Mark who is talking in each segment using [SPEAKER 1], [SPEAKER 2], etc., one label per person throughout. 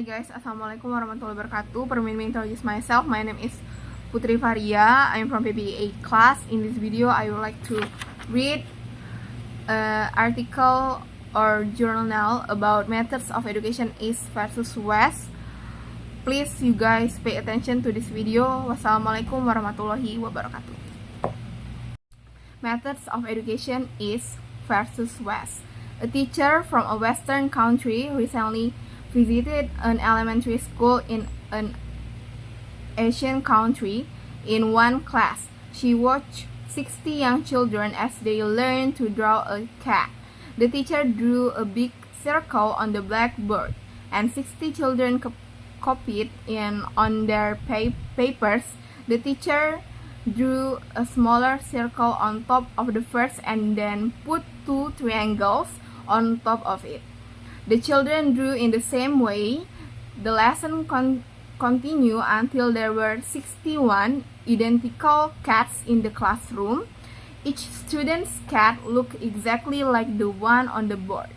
[SPEAKER 1] Hi guys, Assalamualaikum warahmatullahi wabarakatuh. Permit me introduce myself. My name is Putri Fakhriyah. I'm from PPA class. In this video, I would like to read an article or journal about methods of education East versus West. Please, you guys, pay attention to this video. Wassalamualaikum warahmatullahi wabarakatuh. Methods of education East versus West. A teacher from a Western country recently visited an elementary school in an Asian country. In one class, she watched 60 young children as they learned to draw a cat. The teacher drew a big circle on the blackboard, and 60 children copied on their papers. The teacher drew a smaller circle on top of the first and then put two triangles on top of it. The children drew in the same way. The lesson continued until there were 61 identical cats in the classroom. Each student's cat looked exactly like the one on the board.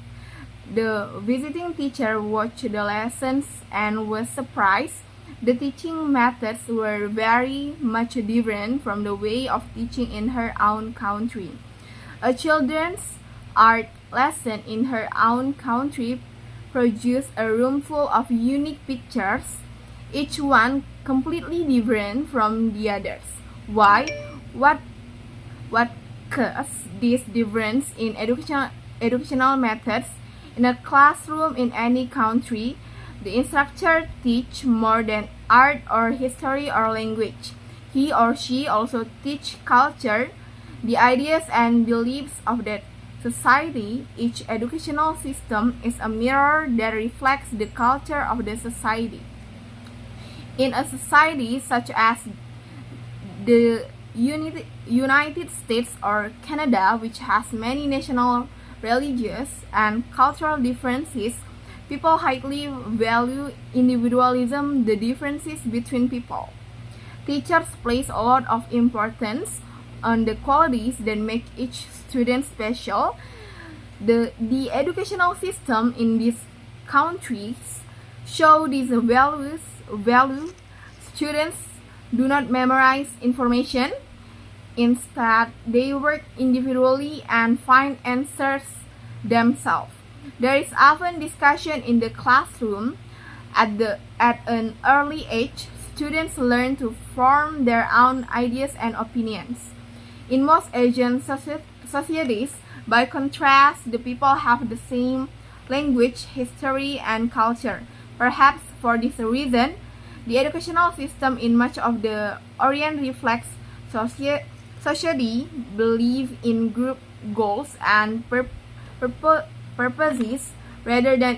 [SPEAKER 1] The visiting teacher watched the lessons and was surprised. The teaching methods were very much different from the way of teaching in her own country. A children's art lesson in her own country produced a room full of unique pictures, each one completely different from the others. Why? What caused this difference in educational methods? In a classroom in any country, the instructor teach more than art or history or language. He or she also teach culture, the ideas and beliefs of that society. Each educational system is a mirror that reflects the culture of the society. In a society such as the United States or Canada, which has many national, religious, and cultural differences, people highly value individualism, the differences between people. Teachers place a lot of importance on the qualities that make each student special. The educational system in these countries show these values. Students do not memorize information. Instead, they work individually and find answers themselves. There is often discussion in the classroom. At an early age, students learn to form their own ideas and opinions. In most Asian societies, by contrast, the people have the same language, history, and culture. Perhaps for this reason, the educational system in much of the Orient reflects society belief in group goals and purposes rather than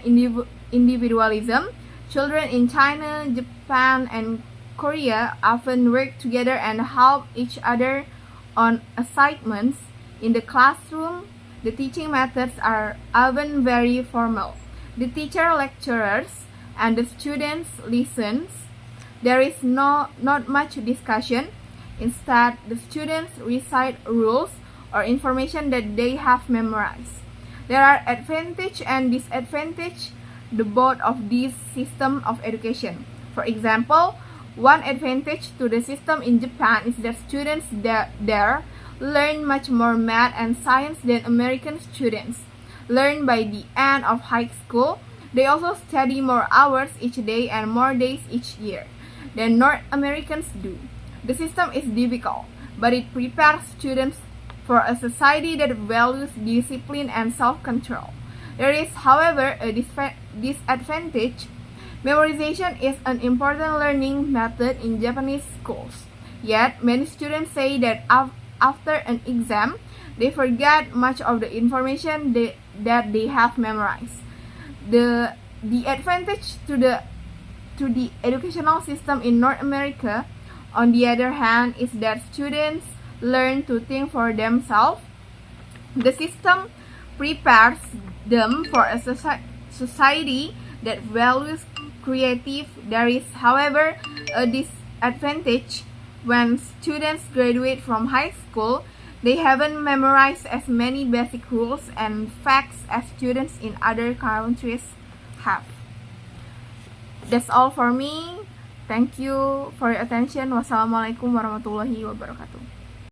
[SPEAKER 1] individualism. Children in China, Japan, and Korea often work together and help each other on assignments. In the classroom, the teaching methods are often very formal. The teacher lectures and the students listens. There is not much discussion. Instead, the students recite rules or information that they have memorized. There are advantages and disadvantages to both of these systems of education. For example, one advantage to the system in Japan is that students there learn much more math and science than American students learn by the end of high school. They also study more hours each day and more days each year than North Americans do. The system is difficult, but it prepares students for a society that values discipline and self-control. There is, however, a disadvantage. Memorization is an important learning method in Japanese schools. Yet, many students say that after an exam, they forget much of the information that they have memorized. The advantage to the educational system in North America, on the other hand, is that students learn to think for themselves. The system prepares them for a society that values creative. There is, however, a disadvantage. When students graduate from high school, they haven't memorized as many basic rules and facts as students in other countries have. That's all for me. Thank you for your attention. Wassalamualaikum warahmatullahi wabarakatuh.